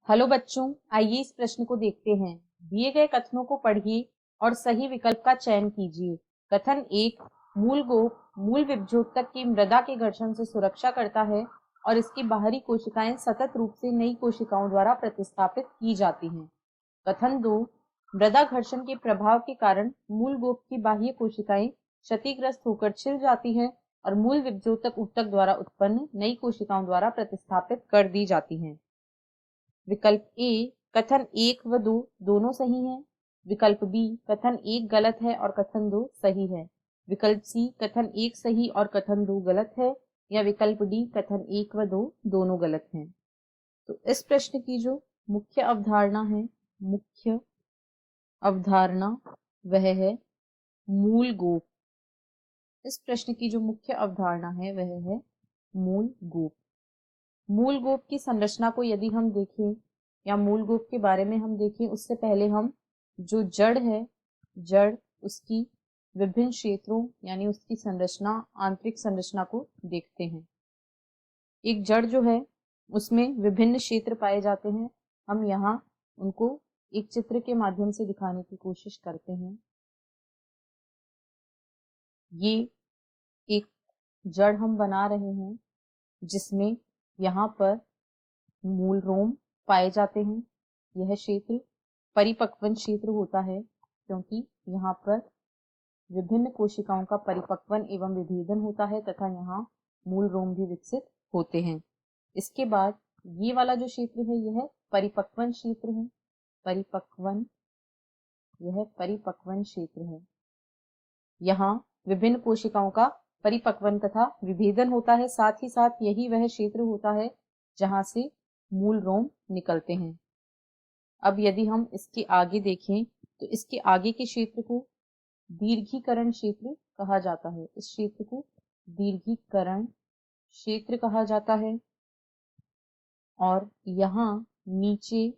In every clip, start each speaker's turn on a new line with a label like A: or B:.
A: Hello बच्चों, आइए इस प्रश्न को देखते हैं। दिए गए कथनों को पढ़िए और सही विकल्प का चयन कीजिए। कथन 1, मूल गोप मूल विभजोतक की मृदा के घर्षण से सुरक्षा करता है और इसकी बाहरी कोशिकाएं सतत रूप से नई कोशिकाओं द्वारा प्रतिस्थापित की जाती हैं। कथन 2, मृदा घर्षण के प्रभाव के कारण मूल गोप की बाह्य कोशिकाएं क्षतिग्रस्त होकर छिल जाती हैं और मूल विभजोतक ऊतक द्वारा उत्पन्न नई कोशिकाओं द्वारा प्रतिस्थापित कर दी जाती हैं। विकल्प ए, कथन 1 व 2 दोनों सही हैं। विकल्प बी, कथन 1 गलत है और कथन 2 सही है। विकल्प सी, कथन 1 सही और कथन 2 गलत है। या विकल्प डी, कथन 1 व 2 दोनों गलत हैं। तो इस प्रश्न की जो मुख्य अवधारणा है, मुख्य अवधारणा वह है मूल गोप। इस प्रश्न की जो मुख्य अवधारणा है वह है मूल गोप। मूल गोप की संरचना को यदि हम देखें या मूल गोप के बारे में हम देखें, उससे पहले हम जो जड़ है, जड़ उसकी विभिन्न क्षेत्रों यानी उसकी संरचना, आंतरिक संरचना को देखते हैं। एक जड़ जो है उसमें विभिन्न क्षेत्र पाए जाते हैं। हम यहाँ उनको एक चित्र के माध्यम से दिखाने की कोशिश करते हैं। ये एक जड़ हम बना रहे हैं जिसमें यहाँ पर मूल रोम पाए जाते हैं। यह क्षेत्र परिपक्वन क्षेत्र होता है क्योंकि यहाँ पर विभिन्न कोशिकाओं का परिपक्वन एवं विभेदन होता है तथा यहाँ मूल रोम भी विकसित होते हैं। इसके बाद ये वाला जो क्षेत्र है यह परिपक्वन क्षेत्र है। परिपक्वन, यह परिपक्वन क्षेत्र है। यहाँ विभिन्न कोशिकाओं का परिपक्वन तथा विभेदन होता है। साथ ही साथ यही वह क्षेत्र होता है जहां से मूल रोम निकलते हैं। अब यदि हम इसके आगे देखें तो इसके आगे के क्षेत्र को दीर्घीकरण क्षेत्र कहा जाता है। इस क्षेत्र को दीर्घीकरण क्षेत्र कहा जाता है। और यहाँ नीचे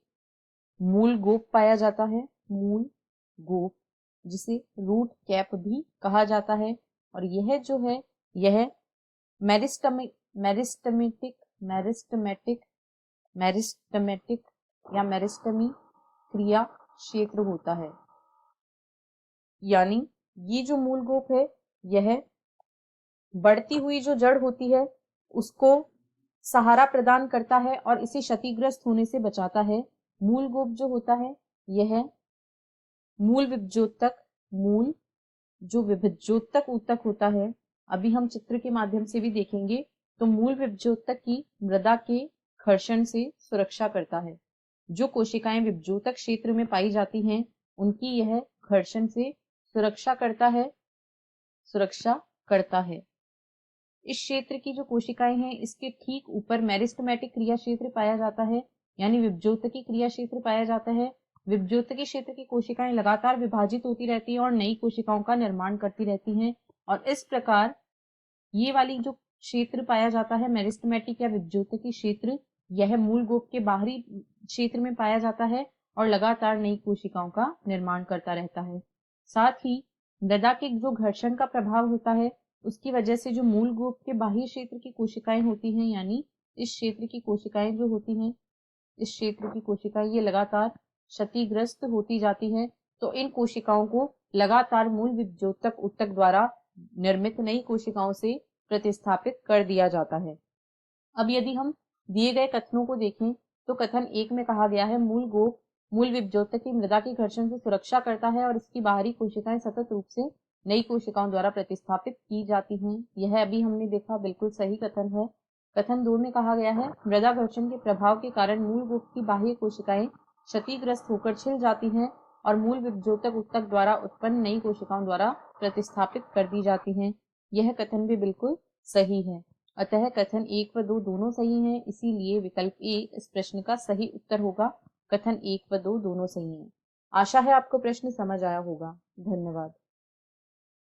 A: मूल गोप पाया जाता है, मूल गोप, जिसे रूट कैप भी कहा जाता है। और यह जो है यह मेरिस्टेमेटिक या मेरिस्टेमी क्रिया क्षेत्र होता है। यानी ये जो मूल गोप है यह बढ़ती हुई जो जड़ होती है उसको सहारा प्रदान करता है और इसे क्षतिग्रस्त होने से बचाता है। मूल गोप जो होता है यह मूल विभजोतक, मूल जो विभजोतक ऊतक होता है, अभी हम चित्र के माध्यम से भी देखेंगे, तो मूल विभजोतक की मृदा के घर्षण से सुरक्षा करता है। जो कोशिकाएं विभजोतक क्षेत्र में पाई जाती हैं उनकी यह घर्षण से सुरक्षा करता है। इस क्षेत्र की जो कोशिकाएं हैं इसके ठीक ऊपर मेरिस्टेमेटिक क्रिया क्षेत्र पाया जाता है, यानी विभजोतकी क्रिया क्षेत्र पाया जाता है। विभजोतकी क्षेत्र की कोशिकाएं लगातार विभाजित होती रहती हैं और नई कोशिकाओं का निर्माण करती रहती हैं। और इस प्रकार ये वाली जो क्षेत्र पाया जाता है मेरिस्टेमेटिक या विभजोतकी क्षेत्र, यह मूल गोप के बाहरी क्षेत्र में पाया जाता है और लगातार नई कोशिकाओं का निर्माण करता रहता है। साथ ही मृदा के जो घर्षण का प्रभाव होता है उसकी वजह से जो मूल गोप के बाह्य क्षेत्र की कोशिकाएं होती हैं, यानी इस क्षेत्र की कोशिकाएं जो होती हैं, इस क्षेत्र की कोशिकाएं ये लगातार क्षतिग्रस्त होती जाती हैं। तो इन कोशिकाओं को लगातार मूल विभजोतक ऊतक द्वारा निर्मित नई कोशिकाओं से प्रतिस्थापित कर दिया जाता है। अब यदि हम दिए गए कथनों को देखें तो कथन 1 में कहा गया है मूल गोप मूल विभजोतक की मृदा के घर्षण से सुरक्षा करता है और इसकी बाहरी कोशिकाएं सतत रूप से नई कोशिकाओं द्वारा प्रतिस्थापित की जाती हैं। यह अभी हमने देखा बिल्कुल सही कथन है। कथन 2 में कहा गया है मृदा घर्षण के प्रभाव के कारण मूल गोप की बाह्य कोशिकाएं क्षतिग्रस्त होकर छिल जाती हैं और मूल विभजोतक ऊतक द्वारा उत्पन्न नई कोशिकाओं द्वारा प्रतिस्थापित कर दी जाती हैं। यह कथन भी बिल्कुल सही है। अतः कथन 1 व 2 दोनों सही हैं, इसीलिए विकल्प ए इस प्रश्न का सही उत्तर होगा। कथन 1 व 2 दोनों सही हैं। आशा है आपको प्रश्न समझ आया होगा। धन्यवाद।